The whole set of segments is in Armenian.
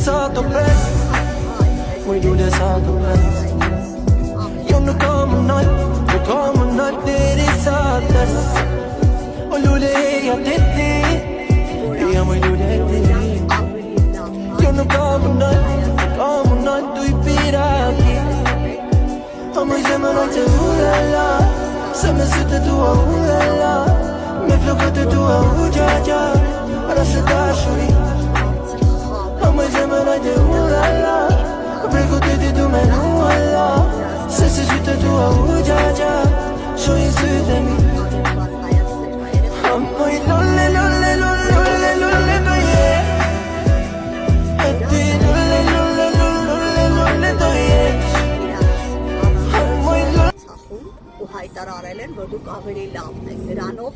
sato pres Muy lule sato pres Io non come noi Diri satas O lule ya titi Io muy lule titi Io non come noi Tu i pirati Amoi sembra non c'è ulala Se me siete tu a ulala Me fiocate tu a ujaja Ora se dashuri Amoi sembra non c'è ulala Prego te di tu me nulla Se si siete tu a ujaja Shoyi sute mi Amoi lolle lolle lolle lolle lolle do ye E ti lolle lolle lolle lolle do ye ու հայտարարել են, որ դուք ավելի լավն եք, դրանով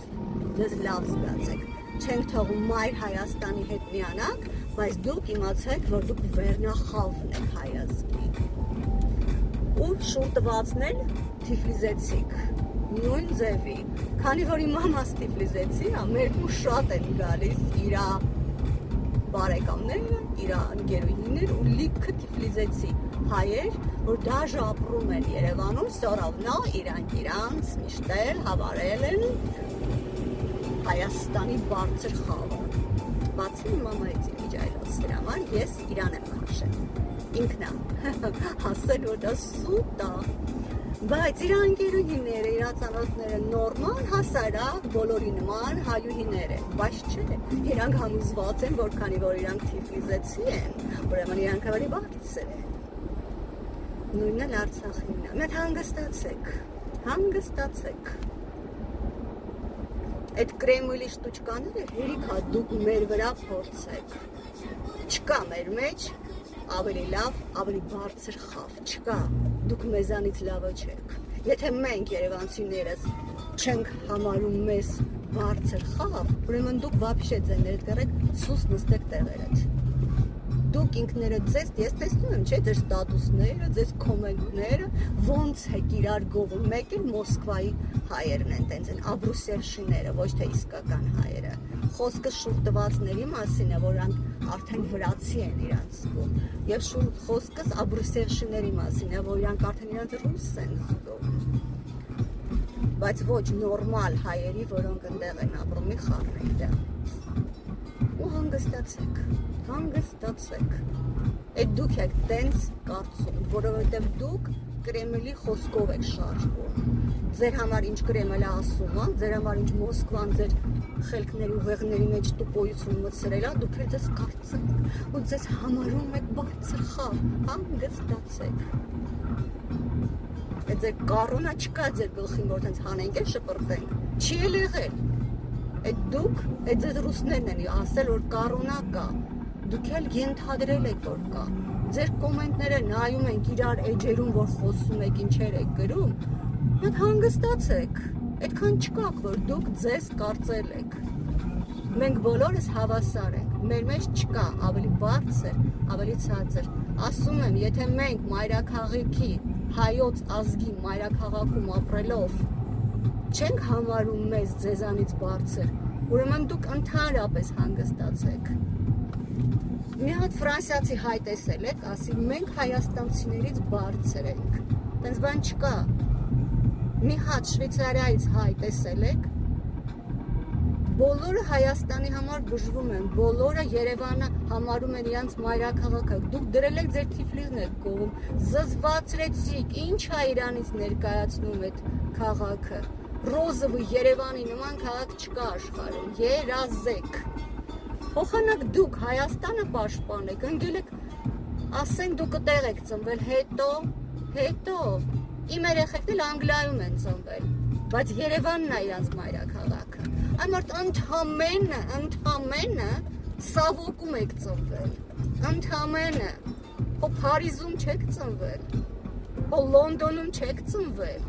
ձեզ լավ զգացեք։ Չենք թողում մայր Հայաստանի հետ միանաք, բայց դուք իմացեք, որ դուք վերնախավն եք հայազգի։ Ու շուտ տվածն էլ թիֆլիզեցիք, նույն ձևի, քանի որ իմ մամաս թիֆլիզեցի, մերկու շատ են գալիս իրա բարեկամները, իրա ընկերուհիներ ու լիքը թիֆլիզեցի հայեր, որ դաժե ապրում են Երևանում, սորավնա իրանց միշտ էլ հավարել են Հայաստանի բարձր խավը։ Բացի իմ մամայից իջայլոց դրա համար ես իրան եմ քաշել։ Ինքնա ասել որ դա սուտ է։ Բայց իր ընկերուհիները, իր ծանոթները նորմալ հասարակ բոլորի նման հայուհիներ են, բայց չէ, իրանք համոզված են, որ քանի որ իրանք թիֆլիզեցի են, ուրեմն իրանք ավելի բարձր են։ Նույնն էլ Արցախինն է։ Մեկ հանգստացեք։ Այդ կրեմլի շտուճկաները հերիքա դուք մեր վրա փորձեք։ Չկա մեր մեջ ավելի լավ, ավելի բարձր խավ, չկա։ Դուք մեզանից լավը չեք։ Եթե մենք երևանցիներս չենք համարում մեզ բարձր խավ, ուրեմն դուք վաբշե ձեր ներդրեք սուս նստեք տեղերդ։ Դուք ինքներդ ձեզ, ես տեսնում եմ, չէ, ձեր ստատուսները, ձեզ կոմենտները, ոնց եք իրար գովում, մեկ էլ Մոսկվայի հայերն են, տենց են, աբրուսերշիները, ոչ թե իսկական հայերը։ Խոսքը շուրտվածների մասին է, որ արդեն վրացի են իրանց զգում, և խոսքս աբրուսերշիների մասին է, որ իրանք արդեն իրանց ռուս են զգում։ Բայց ոչ նորմալ հայերի, որոնք ընդեղ են ապրում, մի խառնեք դա։ Ու հանգստացեք։ Այդ դուք եք տենց կարծում, որովհետև դուք Կրեմլի խոսքով եք շարժվում։ Ձեր համար ինչ Կրեմլը ասում է, ձեր համար ինչ Մոսկվան ձեր խելքների ու ուղեղների մեջ տուպոյություն մտցրել է, դուք էլ ձեզ կարծեք ու ձեզ համարում եք բարձր խավ, հանգստացեք։ Այդ ձեր կառոնա չկա ձեր գլխին, որ տենց հանենք էլ շպրտենք, չի էլ եղել։ Այդ դուք, այդ ձեզ ռուսներն են ասել, որ կառոնա կա։ Դուք էլ ենթադրել եք, որ կա։ Ձեր կոմենտները նայում ենք իրար էջերում, որ խոսում եք, ինչեր եք գրում, հետ հանգստացեք, այդքան չկաք, որ դուք ձեզ կարծել եք։ Մենք բոլորս հավասար ենք, մեր մեջ չկա ավելի բարձր, ավելի ցածր։ Ասում եմ, եթե մենք մայրաքաղաքի, հայոց ազգի մայրաքաղաքում ապրելով չենք համարում մեզ ձեզանից բարձր, ուրեմն դուք ընդհանրապես հանգստացեք։ Մի հատ ֆրանսիացի հայ տեսել եք, ասի մենք հայաստանցիներից բարձր ենք, տենց բան չկա։ Մի հատ Շվեյցարիայից հայ տեսել եք, բոլորը Հայաստանի համար բուժվում են, բոլորը Երևանը համարում են իրանց մայրաքաղաքը, դուք դրել եք ձեր Թիֆլիսն եք գովում, զզվացրեցիք, ինչ է իրանից ներկայացնում այդ քաղաքը, Ռոզովը Երևանի նման քաղաք չկա աշխարհում, երազեք։ Փոխանակ դուք Հայաստանը պաշտպանեք, ընկել եք, ասենք դուք այդտեղ եք ծնվել, հետո իմ երեխեքն էլ Անգլիայում են ծնվել, բայց Երևանն է իրանց մայրաքաղաքը։ Այնորդ ընդամենը Սավոկում եք ծնվել, ընդամենը, հո Փարիզում չեք ծնվել, հո Լոնդոնում չեք ծնվել,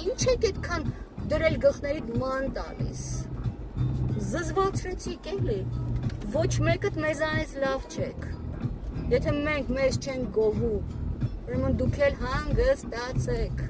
ինչ եք այդքան դրել գլխներիդ ման տալիս, զզվացրեցիք էլի, ոչ մեկդ մեզանից լավ չեք, եթե մենք մեզ չենք գովում, ուրեմն դուք էլ հանգստացեք։